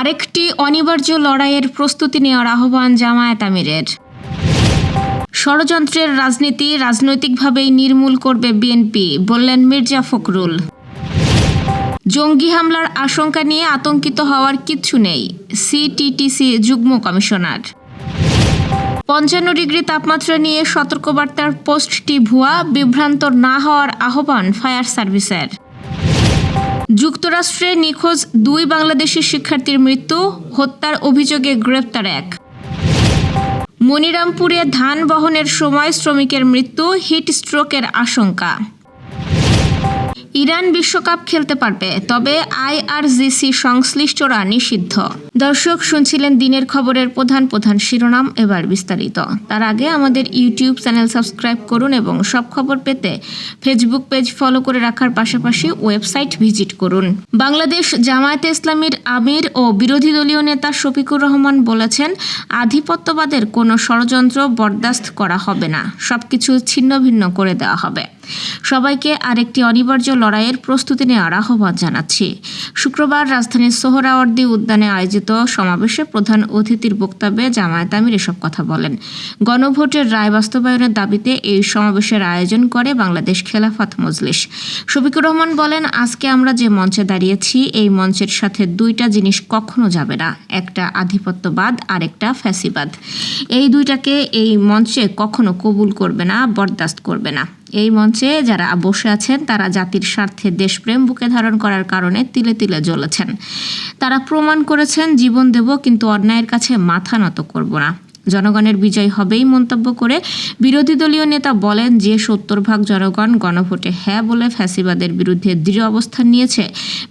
আরেকটি অনিবার্য লড়াইয়ের প্রস্তুতি নেওয়ার আহ্বান জামায়াত আমিরের। ষড়যন্ত্রের রাজনীতি রাজনৈতিকভাবেই নির্মূল করবে বিএনপি, বললেন মির্জা ফখরুল। জঙ্গি হামলার আশঙ্কা নিয়ে আতঙ্কিত হওয়ার কিচ্ছু নেই, সিটিটিসি যুগ্ম কমিশনার। 55 ডিগ্রি তাপমাত্রা নিয়ে সতর্কবার্তার পোস্টটি ভুয়া, বিভ্রান্ত না হওয়ার আহ্বান ফায়ার সার্ভিসের। যুক্তরাষ্ট্রে নিখোঁজ 2 বাংলাদেশি শিক্ষার্থীর মৃত্যু, হত্যার অভিযোগে গ্রেপ্তার 1। মনিরামপুরে ধান বহনের সময় শ্রমিকের মৃত্যু, হিট স্ট্রোকের আশঙ্কা। ইরান বিশ্বকাপ খেলতে পারবে, তবে আইআরজিসি সংশ্লিষ্টরা নিষিদ্ধ। দর্শক, শুনছিলেন দিনের খবরের প্রধান প্রধান শিরোনাম, এবার বিস্তারিত। তার আগে আমাদের ইউটিউব চ্যানেল সাবস্ক্রাইব করুন এবং সব খবর পেতে ফেসবুক পেজ ফলো করে রাখার পাশাপাশি ওয়েবসাইট ভিজিট করুন। বাংলাদেশ জামায়াতে ইসলামীর আমির ও বিরোধী দলীয় নেতা শফিকুর রহমান বলেছেন, আধিপত্যবাদের কোনো ষড়যন্ত্র বরদাস্ত করা হবে না, সবকিছু ছিন্ন ভিন্ন করে দেওয়া হবে। সবাইকে আরেকটি অনিবার্য লড়াইয়ের প্রস্তুতি নেওয়ার আহ্বান জানাচ্ছি। শুক্রবার রাজধানীর সোহরাওয়ার্দী উদ্যানে আয়োজিত সমাবেশে প্রধান অতিথির বক্তব্যে জামায়াত আমির এসব কথা বলেন। গণভোটের রায় বাস্তবায়নের দাবিতে এই সমাবেশের আয়োজন করে বাংলাদেশ খেলাফত মজলিস। শফিকুর রহমান বলেন, আজকে আমরা যে মঞ্চে দাঁড়িয়েছি, এই মঞ্চের সাথে 2টা জিনিস কখনো যাবে না, একটা আধিপত্যবাদ আর একটা ফ্যাসিবাদ। এই 2টাকে এই মঞ্চে কখনো কবুল করবে না, বরদাস্ত করবে না। এই মঞ্চে যারা বসে আছেন তারা জাতির স্বার্থে দেশপ্রেম বুকে ধারণ করার কারণে তিলে তিলে জ্বলেছেন। তারা প্রমাণ করেছেন, জীবন দেব কিন্তু অন্যায়ের কাছে মাথা নত করব না, জনগণের বিজয় হবেই মন্তব্য করে বিরোধী দলীয় নেতা বলেন, যে 70% জনগণ গণভোটে হ্যাঁ বলে ফ্যাসিবাদের বিরুদ্ধে দৃঢ় অবস্থান নিয়েছে,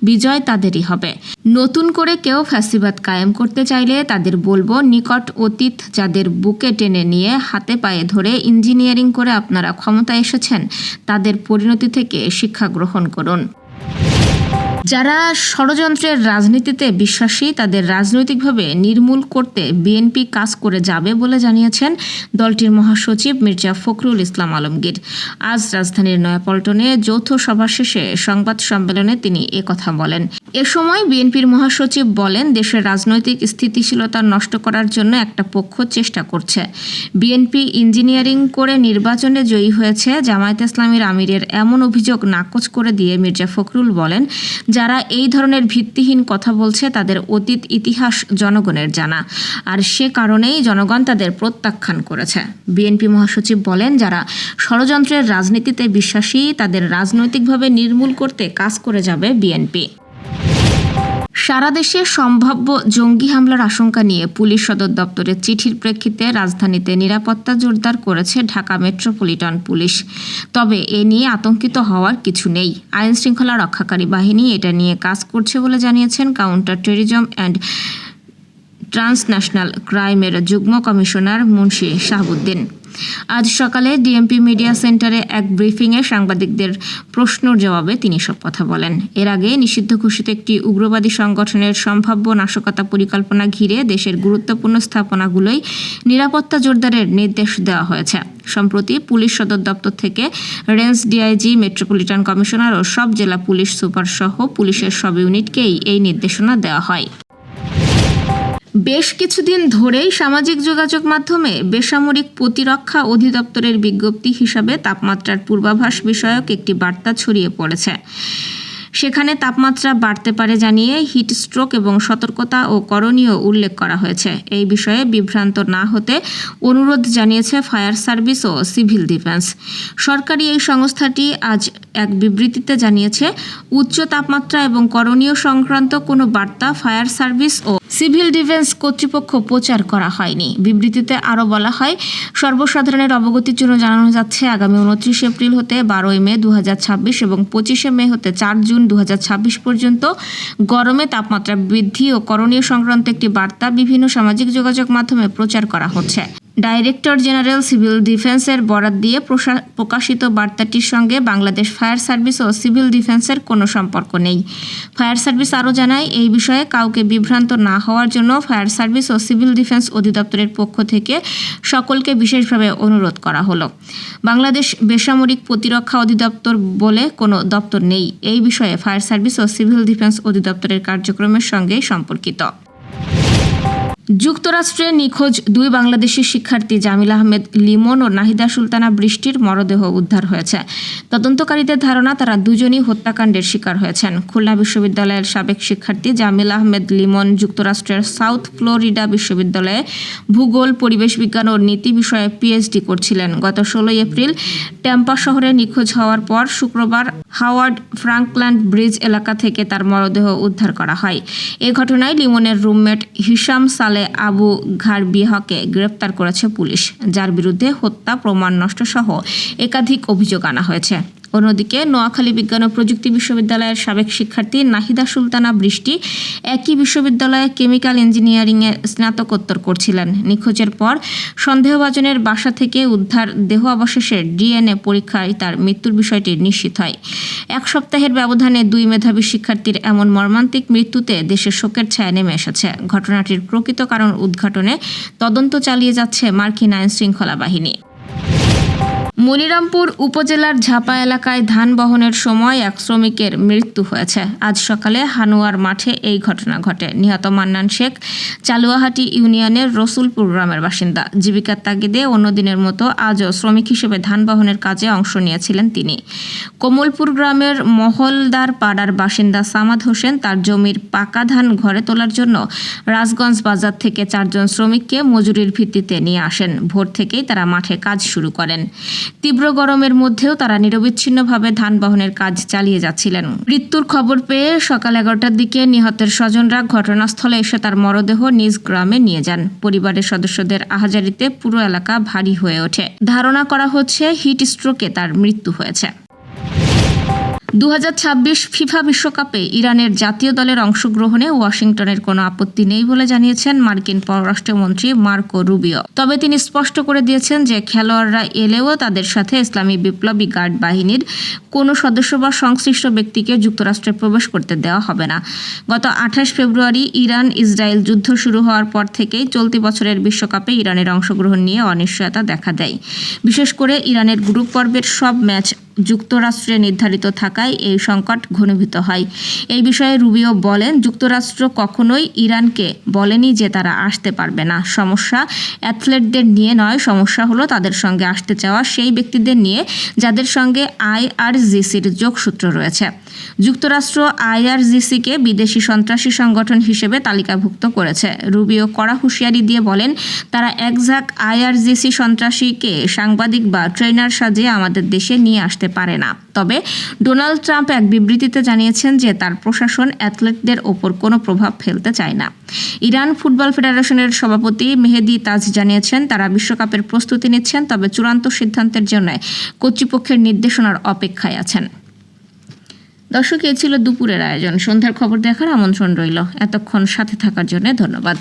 বিজয় তাদেরই হবে। নতুন করে কেউ ফ্যাসিবাদ কায়েম করতে চাইলে তাদের বলবো, নিকট অতীত যাদের বুকে টেনে নিয়ে হাতে পায়ে ধরে ইঞ্জিনিয়ারিং করে আপনারা ক্ষমতায় এসেছেন, তাদের পরিণতি থেকে শিক্ষা গ্রহণ করুন। যারা ষড়যন্ত্রের রাজনীতিতে বিশ্বাসী, তাদের রাজনৈতিকভাবে নির্মূল করতে বিএনপি কাজ করে যাবে বলে জানিয়েছেন দলটির মহাসচিব মির্জা ফখরুল ইসলাম আলমগীর। আজ রাজধানীর নয়াপল্টনে যৌথ সভা শেষে সংবাদ সম্মেলনে তিনি একথা বলেন। এ সময় বিএনপির মহাসচিব বলেন, দেশের রাজনৈতিক স্থিতিশীলতা নষ্ট করার জন্য একটা পক্ষ চেষ্টা করছে। বিএনপি ইঞ্জিনিয়ারিং করে নির্বাচনে জয়ী হয়েছে, জামায়াতে ইসলামীর আমিরের এমন অভিযোগ নাকচ করে দিয়ে মির্জা ফখরুল বলেন, যারা এই ধরনের ভিত্তিহীন কথা বলছে তাদের অতীত ইতিহাস জনগণের জানা, আর সে কারণেই জনগণ তাদের প্রত্যাখ্যান করেছে। বিএনপি মহাসচিব বলেন, যারা ষড়যন্ত্রের রাজনীতিতে বিশ্বাসী, তাদের রাজনৈতিকভাবে নির্মূল করতে কাজ করে যাবে বিএনপি। সারা দেশে সম্ভাব্য জঙ্গি হামলার আশঙ্কা নিয়ে পুলিশ সদর দপ্তরের চিঠির প্রেক্ষিতে রাজধানীতে নিরাপত্তা জোরদার করেছে ঢাকা মেট্রোপলিটন পুলিশ। তবে এ নিয়ে আতঙ্কিত হওয়ার কিছু নেই। আইন শৃঙ্খলা রক্ষাকারী বাহিনী এটা নিয়ে কাজ করছে বলে জানিয়েছেন কাউন্টার টেররিজম অ্যান্ড ট্রান্সন্যাশনাল ক্রাইমের যুগ্ম কমিশনার মুন্সি শাহাবুদ্দিন। আজ সকালে ডিএমপি মিডিয়া সেন্টারে এক ব্রিফিংয়ে সাংবাদিকদের প্রশ্নের জবাবে তিনি সব কথা বলেন। এর আগে নিষিদ্ধ ঘোষিত একটি উগ্রবাদী সংগঠনের সম্ভাব্য নাশকতা পরিকল্পনা ঘিরে দেশের গুরুত্বপূর্ণ স্থাপনাগুলোই নিরাপত্তা জোরদারের নির্দেশ দেওয়া হয়েছে। সম্প্রতি পুলিশ সদর দপ্তর থেকে রেঞ্জ ডিআইজি, মেট্রোপলিটন কমিশনার ও সব জেলা পুলিশ সুপার সহ পুলিশের সব ইউনিটকেই এই নির্দেশনা দেওয়া হয়। বেশ কিছুদিন ধরেই সামাজিক যোগাযোগ মাধ্যমে বেসামরিক প্রতিরক্ষা অধিদপ্তরের বিজ্ঞপ্তি হিসাবে তাপমাত্রার পূর্বাভাস বিষয়ক একটি বার্তা ছড়িয়ে পড়েছে। সেখানে তাপমাত্রা বাড়তে পারে জানিয়ে হিট স্ট্রোক এবং সতর্কতা ও করণীয় উল্লেখ করা হয়েছে। এই বিষয়ে বিভ্রান্ত না হতে অনুরোধ জানিয়েছে ফায়ার সার্ভিস ও সিভিল ডিফেন্স। সরকারি এই সংস্থাটি আজ এক বিবৃতিতে জানিয়েছে, উচ্চ তাপমাত্রা এবং করণীয় সংক্রান্ত কোনো বার্তা ফায়ার সার্ভিস ও সিভিল ডিফেন্স কর্তৃপক্ষ প্রচার করা হয়নি। বিবৃতিতে আরও বলা হয়, সর্বসাধারণের অবগতির জন্য জানানো যাচ্ছে, আগামী 29 এপ্রিল হতে 12 মে 2026 এবং 25 মে হতে 4 জুন 2026 পর্যন্ত গরমে তাপমাত্রা বৃদ্ধি ও করণীয় সংক্রান্ত একটি বার্তা বিভিন্ন সামাজিক যোগাযোগ মাধ্যমে প্রচার করা হচ্ছে। ডাইরেক্টর জেনারেল সিভিল ডিফেন্সের বরাত দিয়ে প্রকাশিত বার্তাটির সঙ্গে বাংলাদেশ ফায়ার সার্ভিস ও সিভিল ডিফেন্সের কোনো সম্পর্ক নেই। ফায়ার সার্ভিস আরও জানায়, এই বিষয়ে কাউকে বিভ্রান্ত না হওয়ার জন্য ফায়ার সার্ভিস ও সিভিল ডিফেন্স অধিদপ্তরের পক্ষ থেকে সকলকে বিশেষভাবে অনুরোধ করা হলো। বাংলাদেশ বেসামরিক প্রতিরক্ষা অধিদপ্তর বলে কোনো দপ্তর নেই। এই বিষয়ে ফায়ার সার্ভিস ও সিভিল ডিফেন্স অধিদপ্তরের কার্যক্রমের সঙ্গেই সম্পর্কিত। যুক্তরাষ্ট্রে নিখোঁজ 2 বাংলাদেশি শিক্ষার্থী জামিল আহমেদ লিমন ও নাহিদা সুলতানা বৃষ্টির মরদেহ উদ্ধার হয়েছে। তদন্তকারীদের ধারণা তারা দুজনই হত্যাকাণ্ডের শিকার হয়েছেন। খুলনা বিশ্ববিদ্যালয়ের সাবেক শিক্ষার্থী জামিল আহমেদ লিমন যুক্তরাষ্ট্রের সাউথ ফ্লোরিডা বিশ্ববিদ্যালয়ে ভূগোল, পরিবেশ বিজ্ঞান ও নীতি বিষয়ে পিএইচডি করছিলেন। গত 16 এপ্রিল ট্যাম্পা শহরে নিখোঁজ হওয়ার পর শুক্রবার হাওয়ার্ড ফ্রাঙ্কল্যান্ড ব্রিজ এলাকা থেকে তার মরদেহ উদ্ধার করা হয়। এ ঘটনায় লিমনের রুমমেট হিশাম সালে আবু ঘারবিহকে গ্রেপ্তার করেছে পুলিশ, যার বিরুদ্ধে হত্যা, প্রমাণ নষ্ট সহ একাধিক অভিযোগ আনা হয়েছে। অন্যদিকে নোয়াখালী বিজ্ঞান ও প্রযুক্তি বিশ্ববিদ্যালয়ের সাবেক শিক্ষার্থী নাহিদা সুলতানা বৃষ্টি একই বিশ্ববিদ্যালয়ে কেমিক্যাল ইঞ্জিনিয়ারিংয়ে স্নাতকোত্তর করছিলেন। নিখোঁজের পর সন্দেহভাজনের বাসা থেকে উদ্ধার দেহ অবশেষে ডিএনএ পরীক্ষায় তার মৃত্যুর বিষয়টি নিশ্চিত হয়। 1 সপ্তাহের ব্যবধানে 2 মেধাবী শিক্ষার্থীর এমন মর্মান্তিক মৃত্যুতে দেশে শোকের ছায়া নেমে এসেছে। ঘটনাটির প্রকৃত কারণ উদ্ঘাটনে তদন্ত চালিয়ে যাচ্ছে মার্কিন আইন শৃঙ্খলা বাহিনী। মনিরামপুর উপজেলার ঝাপা এলাকায় ধান বহনের সময় এক শ্রমিকের মৃত্যু হয়েছে। আজ সকালে হানুয়ার মাঠে এই ঘটনা ঘটে। নিহত মান্নান শেখ চালুয়াহাটি ইউনিয়নের রসুলপুর গ্রামের বাসিন্দা। জীবিকার তাগিদে অন্যদিনের মতো আজও শ্রমিক হিসেবে ধান বহনের কাজে অংশ নিয়েছিলেন তিনি। কমলপুর গ্রামের মহলদার পাড়ার বাসিন্দা সামাদ হোসেন তার জমির পাকা ধান ঘরে তোলার জন্য রাজগঞ্জ বাজার থেকে 4 জন শ্রমিককে মজুরির ভিত্তিতে নিয়ে আসেন। ভোর থেকেই তারা মাঠে কাজ শুরু করেন। তীব্র গরমের মধ্যেও তারা নিরবিচ্ছিন্নভাবে ধান বহনের কাজ চালিয়ে যাচ্ছিলেন। মৃত্যুর খবর পেয়ে সকাল 11টার দিকে নিহতের স্বজনরা ঘটনাস্থলে এসে তার মরদেহ নিজ গ্রামে নিয়ে যান। পরিবারের সদস্যদের আহাজারিতে পুরো এলাকা ভারী হয়ে ওঠে। ধারণা করা হচ্ছে হিট স্ট্রোকে তার মৃত্যু হয়েছে। 2026 ফিফা বিশ্বকাপে ইরানের জাতীয় দলের অংশগ্রহণে ওয়াশিংটনের কোনো আপত্তি নেই বলে জানিয়েছেন মার্কিন পররাষ্ট্রমন্ত্রী মার্কো রুবিও। তবে তিনি স্পষ্ট করে দিয়েছেন যে খেলোয়াড়রা এলেও তাদের সাথে ইসলামী বিপ্লবী গার্ড বাহিনীর কোনো সদস্য বা সংশ্লিষ্ট ব্যক্তিকে যুক্তরাষ্ট্রে প্রবেশ করতে দেওয়া হবে না। গত 28 ফেব্রুয়ারি ইরান ইসরায়েল যুদ্ধ শুরু হওয়ার পর থেকেই চলতি বছরের বিশ্বকাপে ইরানের অংশগ্রহণ নিয়ে অনিশ্চয়তা দেখা দেয়। বিশেষ করে ইরানের গ্রুপ পর্বের সব ম্যাচ যুক্তরাষ্ট্রে নির্ধারিত থাকায় এই সংকট ঘনীভূত হয়। এই বিষয়ে রুবিও বলেন, যুক্তরাষ্ট্র কখনোই ইরানকে বলেনি যে তারা আসতে পারবে না। সমস্যা অ্যাথলেটদের নিয়ে নয়, সমস্যা হলো তাদের সঙ্গে আসতে চাওয়া সেই ব্যক্তিদের নিয়ে যাদের সঙ্গে আইআরজিসির যোগসূত্র রয়েছে। যুক্তরাষ্ট্র আইআরজিসিকে বিদেশি সন্ত্রাসী সংগঠন হিসেবে তালিকাভুক্ত করেছে। রুবিও কড়া হুঁশিয়ারি দিয়ে বলেন, তারা একঝাঁক আইআরজিসি সন্ত্রাসীকে সাংবাদিক বা ট্রেনার সাজিয়ে আমাদের দেশে নিয়ে আসতে পারে না। তবে ডোনাল্ড ট্রাম্প এক বিবৃতিতে জানিয়েছেন যে তার প্রশাসন অ্যাথলেটদের ওপর কোনো প্রভাব ফেলতে চায় না। ইরান ফুটবল ফেডারেশনের সভাপতি মেহেদি তাজ জানিয়েছেন তারা বিশ্বকাপের প্রস্তুতি নিচ্ছেন, তবে চূড়ান্ত সিদ্ধান্তের জন্য কর্তৃপক্ষের নির্দেশনার অপেক্ষায় আছেন। দর্শক, এ ছিল দুপুরের আয়োজন। সন্ধ্যার খবর দেখার আমন্ত্রণ রইল। এতক্ষণ সাথে থাকার জন্য ধন্যবাদ।